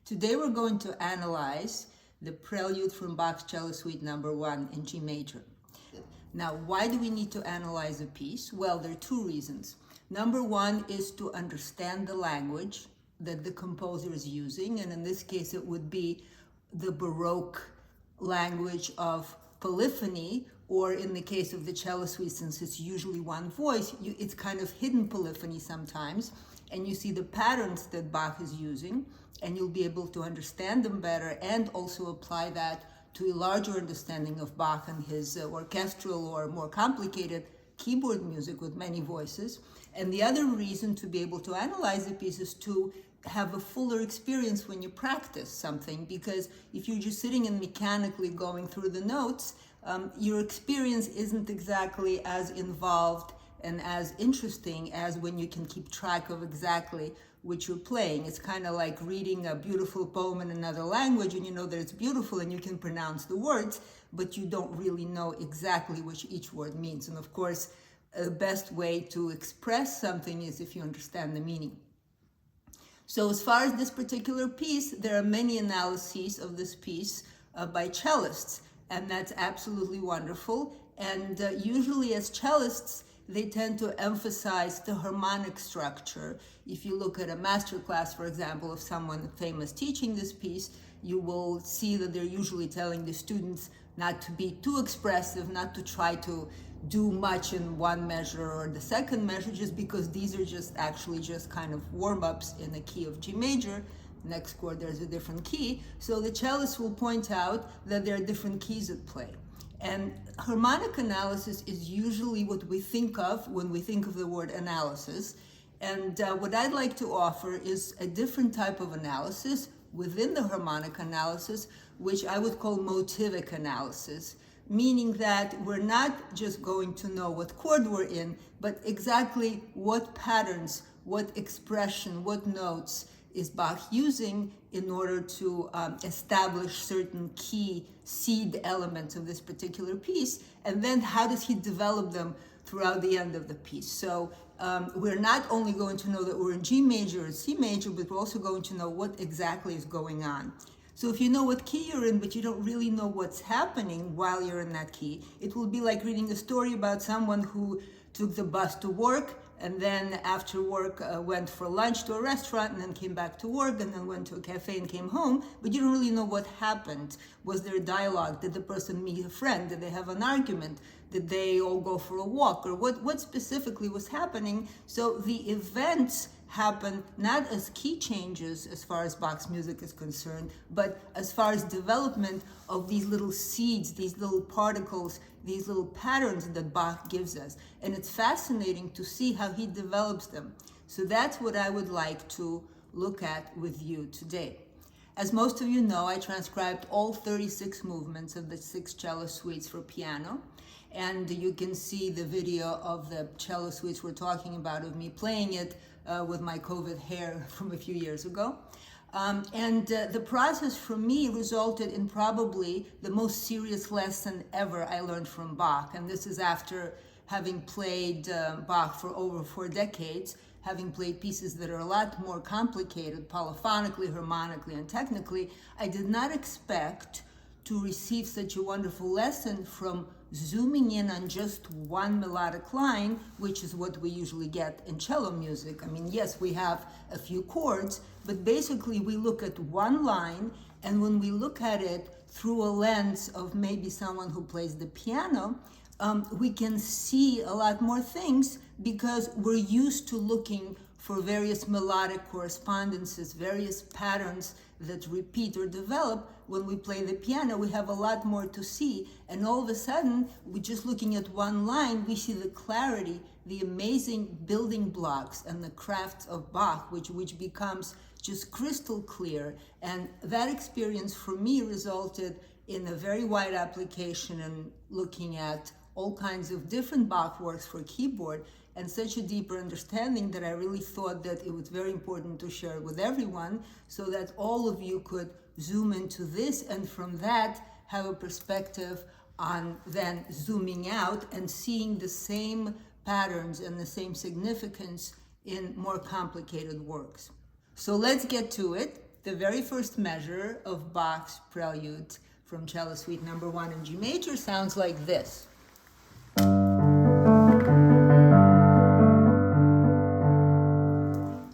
Today we're going to analyze the Prelude from Bach's Cello Suite No. 1 in G major. Now, why do we need to analyze a piece? Well, there are two reasons. Number one is to understand the language that the composer is using, and in this case it would be the Baroque language of polyphony, or in the case of the cello suite, since it's usually one voice, it's kind of hidden polyphony sometimes, and you see the patterns that Bach is using, and you'll be able to understand them better and also apply that to a larger understanding of Bach and his orchestral or more complicated keyboard music with many voices. And the other reason to be able to analyze the piece is to have a fuller experience when you practice something, because if you're just sitting and mechanically going through the notes, your experience isn't exactly as involved and as interesting as when you can keep track of exactly what you're playing. It's kind of like reading a beautiful poem in another language, and you know that it's beautiful and you can pronounce the words, but you don't really know exactly what each word means. And of course, the best way to express something is if you understand the meaning. So as far as this particular piece, there are many analyses of this piece by cellists, and that's absolutely wonderful. And usually as cellists, they tend to emphasize the harmonic structure. If you look at a master class, for example, of someone famous teaching this piece, you will see that they're usually telling the students not to be too expressive, not to try to do much in one measure or the second measure, just because these are just kind of warm-ups in the key of G major. Next chord, there's a different key. So the cellist will point out that there are different keys at play. And harmonic analysis is usually what we think of when we think of the word analysis. And what I'd like to offer is a different type of analysis within the harmonic analysis, which I would call motivic analysis, meaning that we're not just going to know what chord we're in, but exactly what patterns, what expression, what notes is Bach using in order to establish certain key seed elements of this particular piece, and then how does he develop them throughout the end of the piece. So we're not only going to know that we're in G major or C major, but we're also going to know what exactly is going on. So if you know what key you're in, but you don't really know what's happening while you're in that key, it will be like reading a story about someone who took the bus to work, and then after work went for lunch to a restaurant, and then came back to work, and then went to a cafe and came home, but you don't really know what happened. Was there a dialogue? Did the person meet a friend? Did they have an argument? Did they all go for a walk? Or what specifically was happening? So the events happen not as key changes as far as Bach's music is concerned, but as far as development of these little seeds, these little particles, these little patterns that Bach gives us. And it's fascinating to see how he develops them. So that's what I would like to look at with you today. As most of you know, I transcribed all 36 movements of the 6 cello suites for piano. And you can see the video of the cello suites we're talking about, of me playing it with my COVID hair from a few years ago. The process for me resulted in probably the most serious lesson ever I learned from Bach. And this is after having played Bach for over 4 decades, having played pieces that are a lot more complicated, polyphonically, harmonically, and technically. I did not expect to receive such a wonderful lesson from zooming in on just one melodic line, which is what we usually get in cello music. I mean, yes, we have a few chords, but basically we look at one line, and when we look at it through a lens of maybe someone who plays the piano, we can see a lot more things, because we're used to looking for various melodic correspondences, various patterns that repeat or develop. When we play the piano, we have a lot more to see, and all of a sudden, we're just looking at one line, we see the clarity, the amazing building blocks and the craft of Bach, which becomes just crystal clear. And that experience for me resulted in a very wide application and looking at all kinds of different Bach works for keyboard, and such a deeper understanding that I really thought that it was very important to share with everyone, so that all of you could zoom into this, and from that have a perspective on then zooming out and seeing the same patterns and the same significance in more complicated works. So let's get to it. the very first measure of Bach's Prelude from Cello Suite Number 1 in G major sounds like this.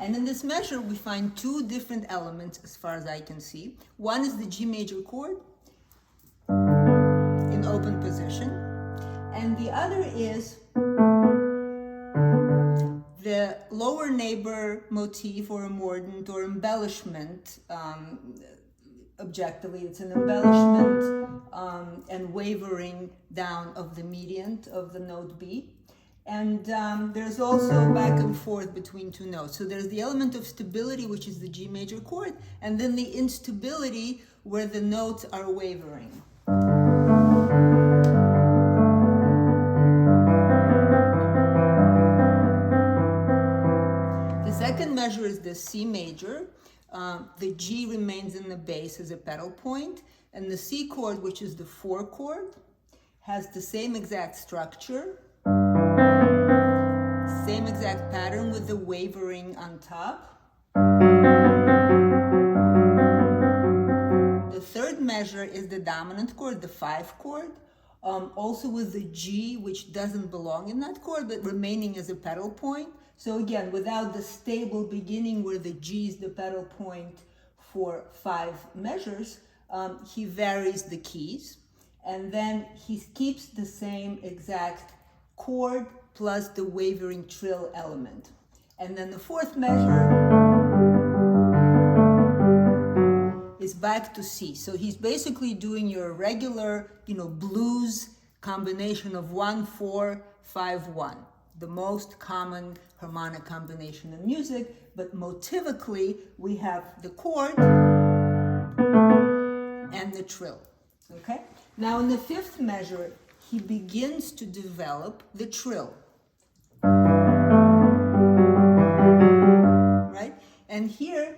And in this measure, we find two different elements as far as I can see. One is the G major chord in open position, and the other is the lower neighbor motif or a mordant or embellishment. Objectively, it's an embellishment and wavering down of the mediant of the note B. And there's also back and forth between two notes. So there's the element of stability, which is the G major chord, and then the instability where the notes are wavering. The second measure is the C major. The G remains in the bass as a pedal point, and the C chord, which is the 4 chord, has the same exact structure, same exact pattern with the wavering on top. The third measure is the dominant chord, the 5 chord, also with the G, which doesn't belong in that chord, but remaining as a pedal point. So again, without the stable beginning where the G is the pedal point for 5 measures, he varies the keys, and then he keeps the same exact chord plus the wavering trill element. And then the fourth measure is back to C. So he's basically doing your regular, blues combination of 1-4-5-1. The most common harmonic combination in music, but motivically we have the chord and the trill. Okay? Now in the fifth measure, he begins to develop the trill. Right? And here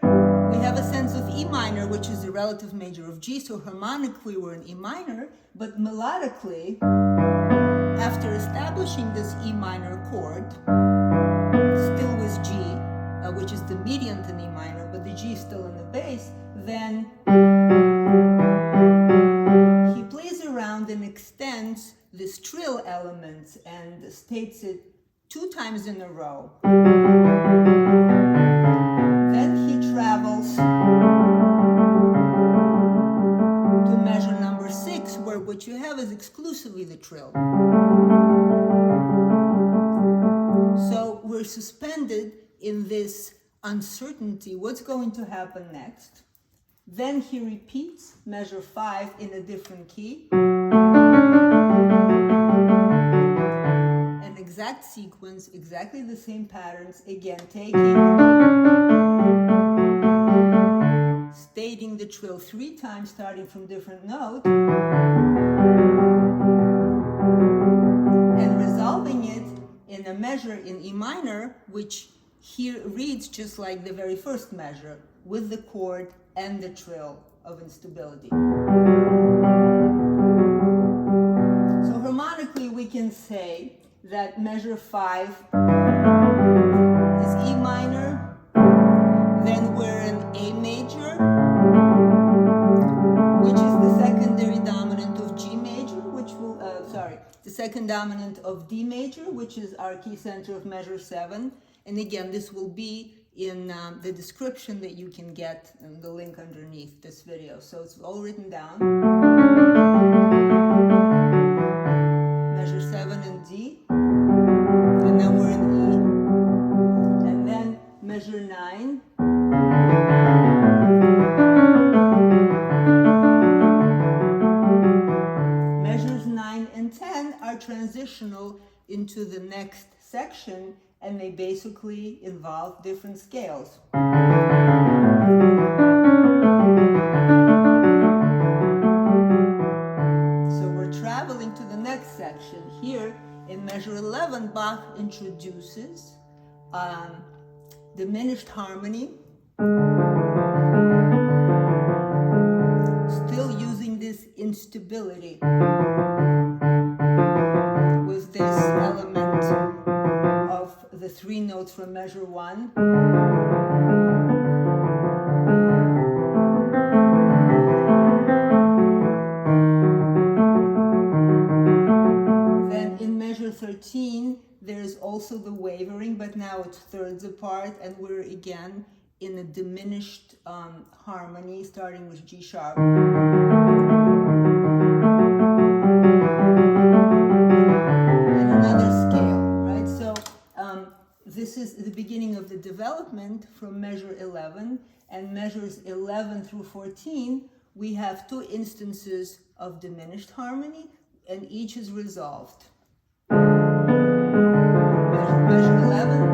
we have a sense of E minor, which is the relative major of G, so harmonically we're in E minor, but melodically, after establishing this E minor chord, still with G, which is the mediant in E minor, but the G is still in the bass, then he plays around and extends this trill element and states it 2 times in a row. Then he travels to measure number 6, where what you have is exclusively the trill. So we're suspended in this uncertainty. What's going to happen next? Then he repeats measure 5 in a different key. An exact sequence, exactly the same patterns, again stating the trill 3 times, starting from different notes, and resolving it in a measure in E minor, which here reads just like the very first measure, with the chord and the trill of instability. So harmonically we can say that measure 5 is E minor, then we're in A major, which is the secondary dominant of G major, the second dominant of D major, which is our key center of measure 7. And again, this will be in the description that you can get in the link underneath this video. So it's all written down. Measure 7 in D, and then we're in E, and then measure 9. Measures 9 and 10 are transitional into the next section, and they basically involve different scales. So we're traveling to the next section. Here in measure 11, Bach introduces diminished harmony, still using this instability with this element of the 3 notes from measure 1, it's thirds apart, and we're again in a diminished harmony, starting with G sharp. And another scale, right? So this is the beginning of the development from measure 11, and measures 11 through 14, we have two instances of diminished harmony, and each is resolved. Measure 11,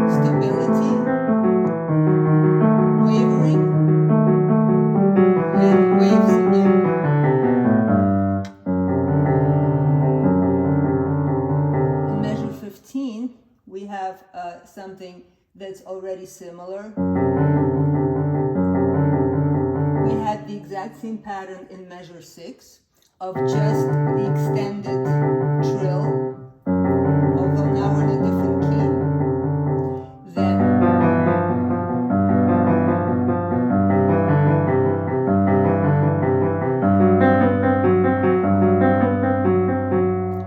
stability, wavering, and waves again. In measure 15, we have something that's already similar. We had the exact same pattern in measure 6 of just the extended trill, although now we're in a different key. Then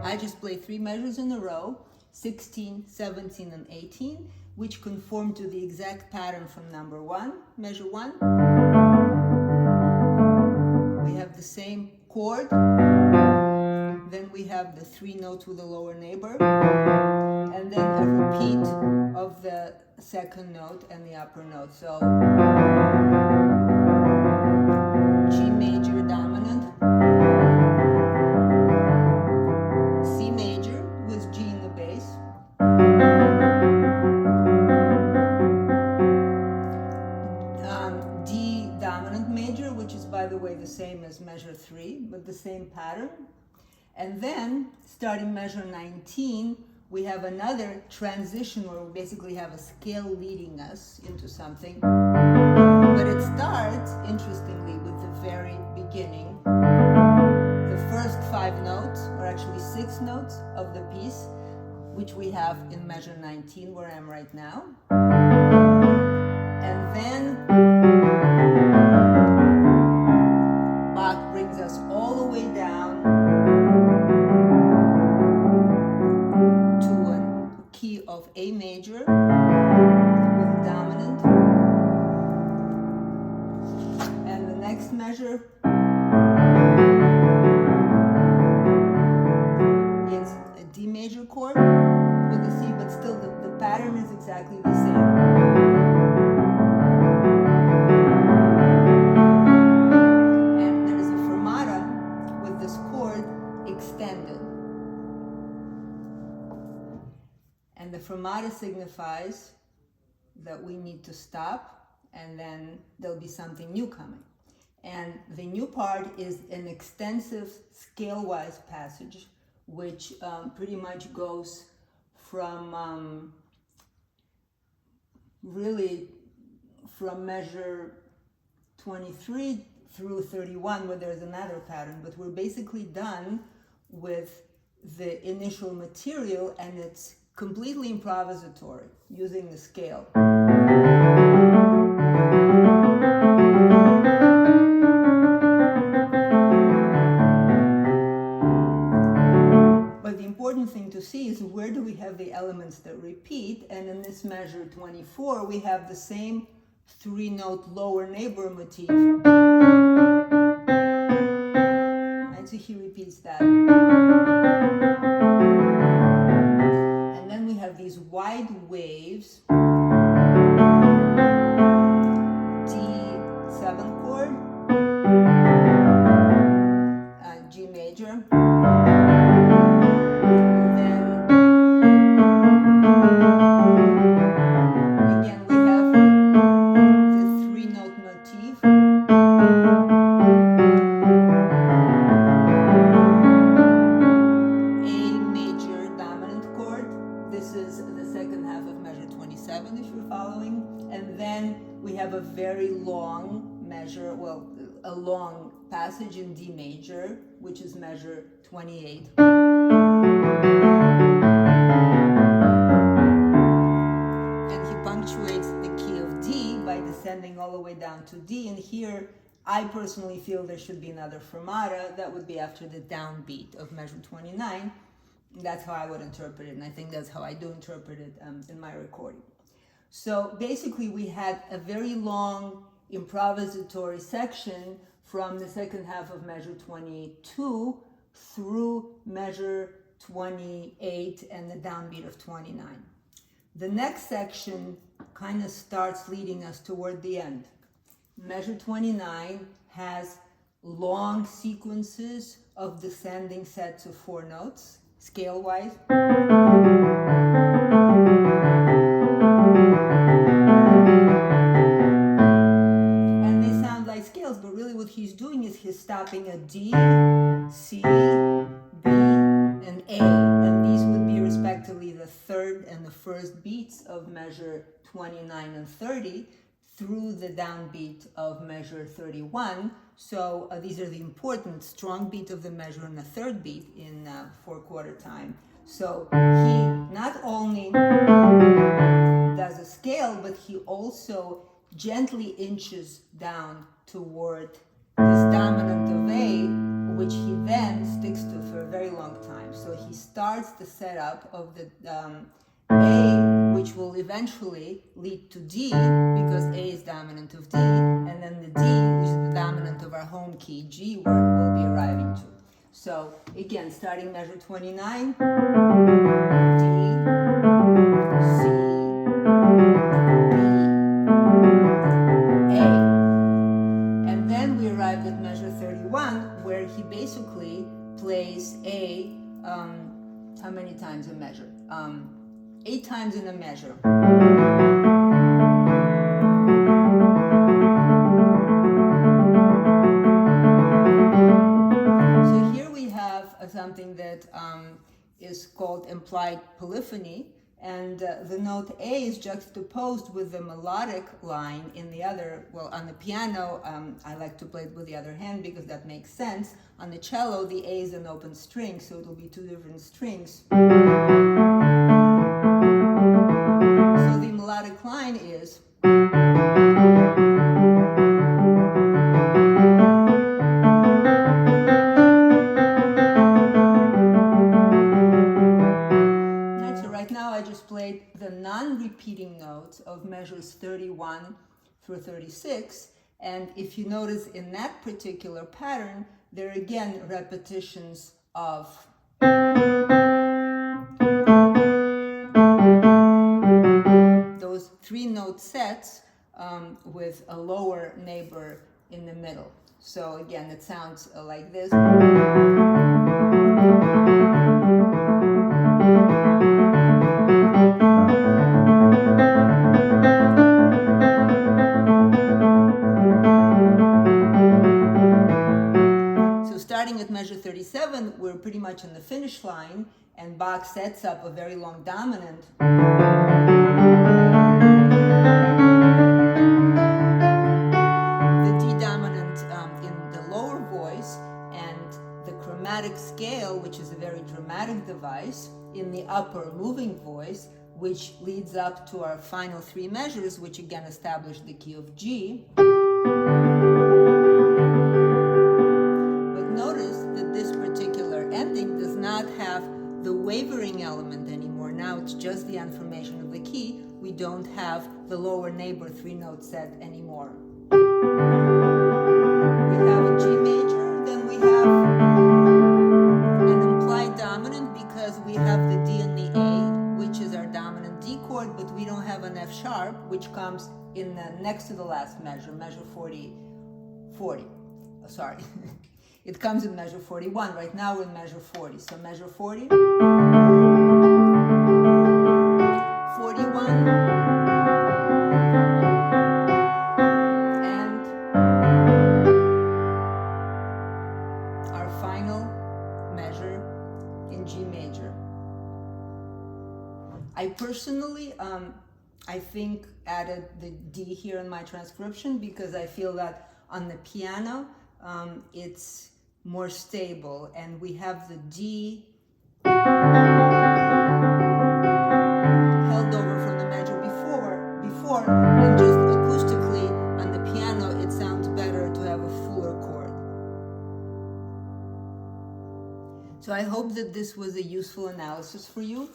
I just play 3 measures in a row, 16, 17, and 18, which conform to the exact pattern from number 1, measure 1. We have the same chord, then we have the 3 notes with the lower neighbor, and then a repeat of the second note and the upper note. So G major dominant, C major with G in the bass, D dominant major, which is, by the way, the same as measure 3, but the same pattern. And then, starting measure 19, we have another transition where we basically have a scale leading us into something. But it starts, interestingly, with the very beginning. The first 5 notes, or actually 6 notes of the piece, which we have in measure 19, where I am right now. And then Bach brings us all the way down to a key of A major with dominant. And the next measure is a D major chord with a C, but still the pattern is exactly the same. And the fermata signifies that we need to stop, and then there'll be something new coming. And the new part is an extensive scale-wise passage, which pretty much goes from really from measure 23 through 31, where there's another pattern, but we're basically done with the initial material, and it's completely improvisatory, using the scale. But the important thing to see is where do we have the elements that repeat, and in this measure 24, we have the same 3-note lower neighbor motif. Right, so he repeats that. These wide waves, D7 chord, G major, then again we have the 3-note motif, A major dominant chord. This is the second half of measure 27, if you're following. And then we have a very long measure, well, a long passage in D major, which is measure 28. And he punctuates the key of D by descending all the way down to D. And here, I personally feel there should be another fermata. That would be after the downbeat of measure 29. That's how I would interpret it, and I think that's how I do interpret it in my recording. So basically we had a very long improvisatory section from the second half of measure 22 through measure 28 and the downbeat of 29. The next section kind of starts leading us toward the end. Measure 29 has long sequences of descending sets of 4 notes, scale-wise. And they sound like scales, but really what he's doing is he's stopping a D, C, B, and A. And these would be respectively the third and the first beats of measure 29 and 30 through the downbeat of measure 31. So these are the important strong beat of the measure and the third beat in 4/4 time. So he not only does a scale, but he also gently inches down toward this dominant of A, which he then sticks to for a very long time. So he starts the setup of the A, which will eventually lead to D, because A is dominant of D, and then the D, which is the dominant of our home key, G, where we'll be arriving to. So again, starting measure 29, D, C, B, A. And then we arrived at measure 31, where he basically plays A, how many times a measure? 8 times in a measure. So here we have something that is called Implied Polyphony, and the note A is juxtaposed with the melodic line in the other. Well, on the piano, I like to play it with the other hand because that makes sense. On the cello, the A is an open string, so it'll be 2 different strings. So the melodic line is the non-repeating notes of measures 31 through 36, and if you notice in that particular pattern, there are again repetitions of those 3-note sets with a lower neighbor in the middle. So again, it sounds like this. Starting at measure 37, we're pretty much on the finish line, and Bach sets up a very long dominant. The D dominant in the lower voice, and the chromatic scale, which is a very dramatic device, in the upper moving voice, which leads up to our final 3 measures, which again establish the key of G. The wavering element anymore. Now it's just the affirmation of the key. We don't have the lower neighbor 3-note set anymore. We have a G major, then we have an implied dominant because we have the D and the A, which is our dominant D chord, but we don't have an F sharp, which comes in the next to the last measure, measure 40. Sorry. It comes in measure 41. Right now we're in measure 40. So measure 40, 41, and our final measure in G major. I personally, I think added the D here in my transcription because I feel that on the piano, it's more stable, and we have the D held over from the measure before, and just acoustically on the piano it sounds better to have a fuller chord. So So I hope that this was a useful analysis for you.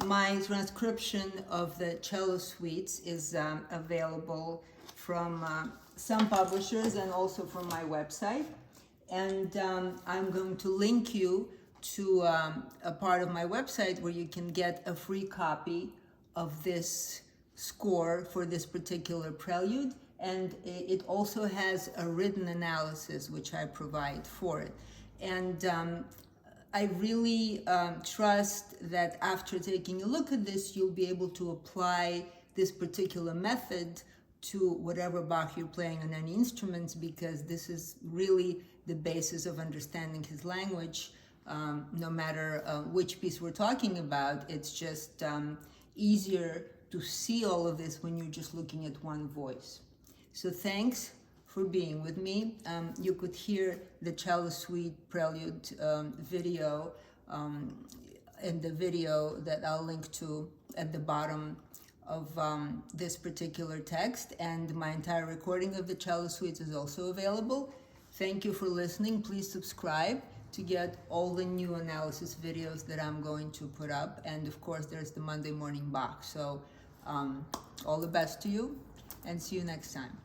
My transcription of the cello suites is available from some publishers and also from my website. And I'm going to link you to a part of my website where you can get a free copy of this score for this particular prelude. And it also has a written analysis which I provide for it. And I really trust that after taking a look at this, you'll be able to apply this particular method to whatever Bach you're playing on any instruments, because this is really the basis of understanding his language. No matter which piece we're talking about, it's just easier to see all of this when you're just looking at one voice. So thanks for being with me. You could hear the cello suite prelude video in the video that I'll link to at the bottom of this particular text, and my entire recording of the cello suites is also available. Thank you for listening. Please subscribe to get all the new analysis videos that I'm going to put up, and of course there's the Monday morning Bach. So all the best to you, and see you next time.